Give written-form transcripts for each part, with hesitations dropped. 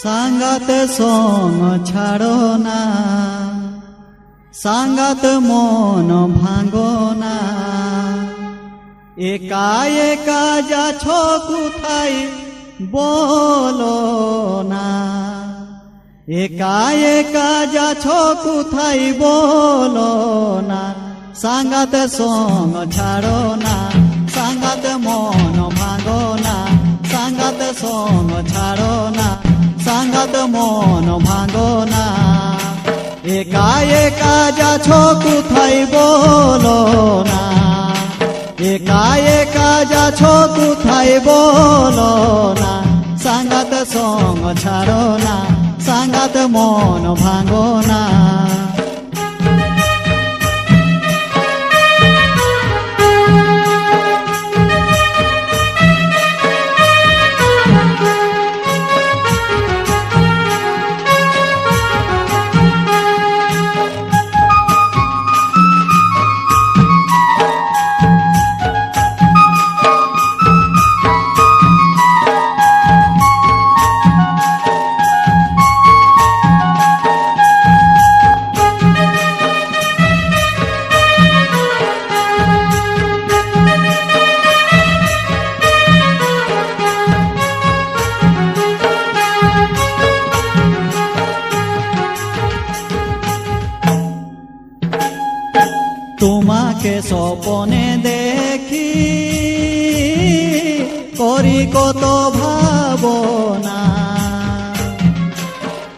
সাঙ্গাত song ছাড়ো না, সাঙ্গাত মন ভাঙো না। একা একা যাছ কোথায় বলো না, একা একা যাছ কোথায় বলো না। সাঙ্গাত সং ছাড়ো না, সাঙ্গাত মন ভাঙো না। সাঙ্গাত সং ছাড়ো না, সাঙ্গাত মন ভাঙো না। একা একা যাছ কোথায় বলো না, একা একা যাছ কোথায় বলো না। সাঙ্গাত সং ছাড়ো না, সাঙ্গাত মন ভাঙো না। তোমাকে স্বপনে দেখি করি কত ভাবনা,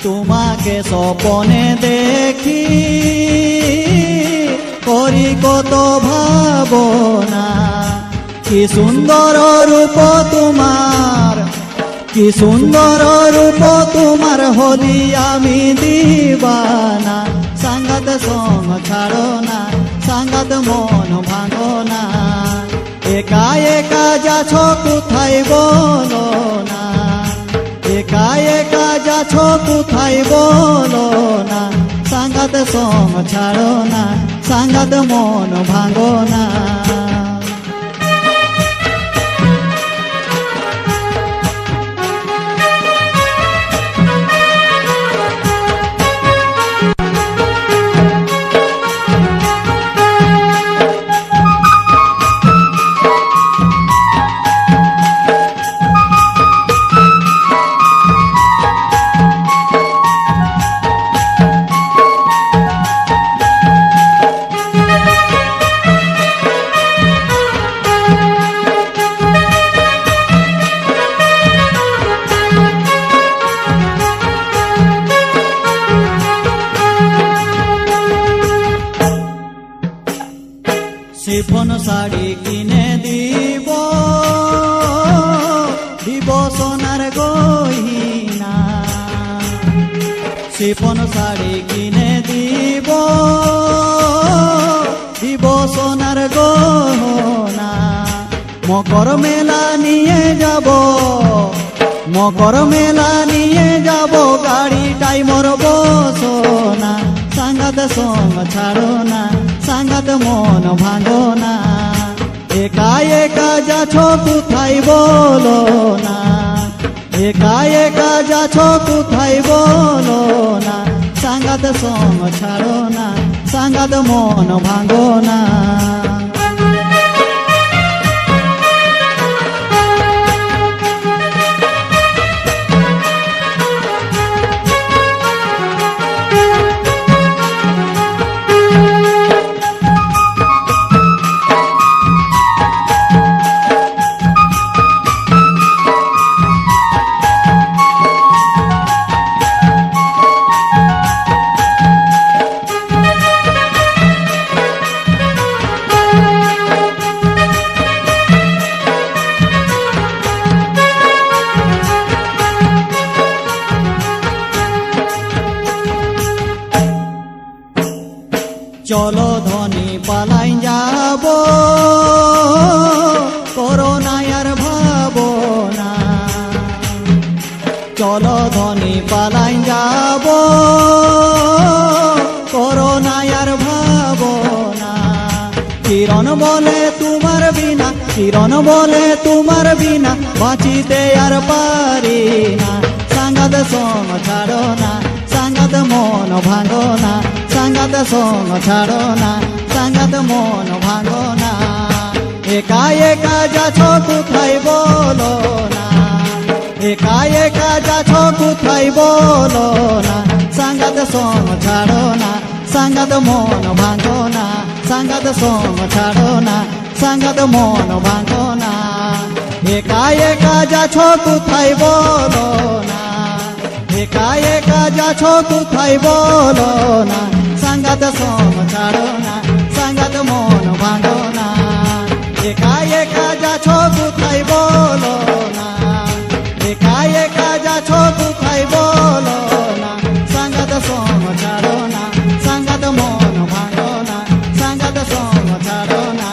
তোমাকে স্বপনে দেখি করি কত ভাবনা। কি সুন্দর রূপ তোমার, কি সুন্দর রূপ তোমার, হলি আমি দিবানা। সাঙ্গাত সং ছাড়ো না, সাঙ্গাত মন ভাঙো না। একা একা যাছ কোথায় বলো না, একা একা যাছ কোথায় বলো না। সাঙ্গাত সং ছাড়ো না, সাঙ্গাত মন ভাঙো না। শিফন শাড়ি কিনে দিব, দিব সোনার গহিনা। শিফন শাড়ি কিনে দিব, দিব সোনার গহনা। মকর মেলা নিয়ে যাব, মকর মেলা নিয়ে যাব, গাড়িটাই মোর বসনা। সাঙ্গাত সং ছাড়ো না, সাঙ্গাত মন ভাঙো না। একা একা যাছ কোথায় বলো না, একা একা যাছ কোথায় বলো না। সাঙ্গাত সং ছাড়ো না, সাঙ্গাত মন ভাঙো না। চলো ধনী পালাই যাব, করোনা আর ভাবো না। চলো ধনী পালাই যাব, করোনা আর ভাবো না। কিরণ বলে তোমার বিনা, কিরণ বলে তোমার বিনা, বাঁচিতে আর পারি না। সাঙ্গাত সঙ্গ ছাড়ো না সাঙ্গাত মন ভাঙো না সাঙ্গাত সঙ্গ ছাড়ো না সাঙ্গাত মন ভাঙো না একা একা যাচ্ছ কোথায় বলো না একা একা যাচ্ছ কোথায় বলো না সাঙ্গাত সঙ্গ ছাড়ো না সাঙ্গাত মন ভাঙো না সাঙ্গাত সঙ্গ ছাড়ো না সাঙ্গাত মন ভাঙো না একা একা যাচ্ছ কোথায় বলো না একা একা যাচ্ছ কোথায় বলো না সাঙ্গাত সঙ্গ ছাড়ো না সাঙ্গাত মন ভাঙো না একা একা যাচ্ছ কোথায় বলো না একা একা যাচ্ছ কোথায় বলো না সাঙ্গাত সঙ্গ ছাড়ো না সাঙ্গাত মন ভাঙো না সাঙ্গাত সঙ্গ ছাড়ো না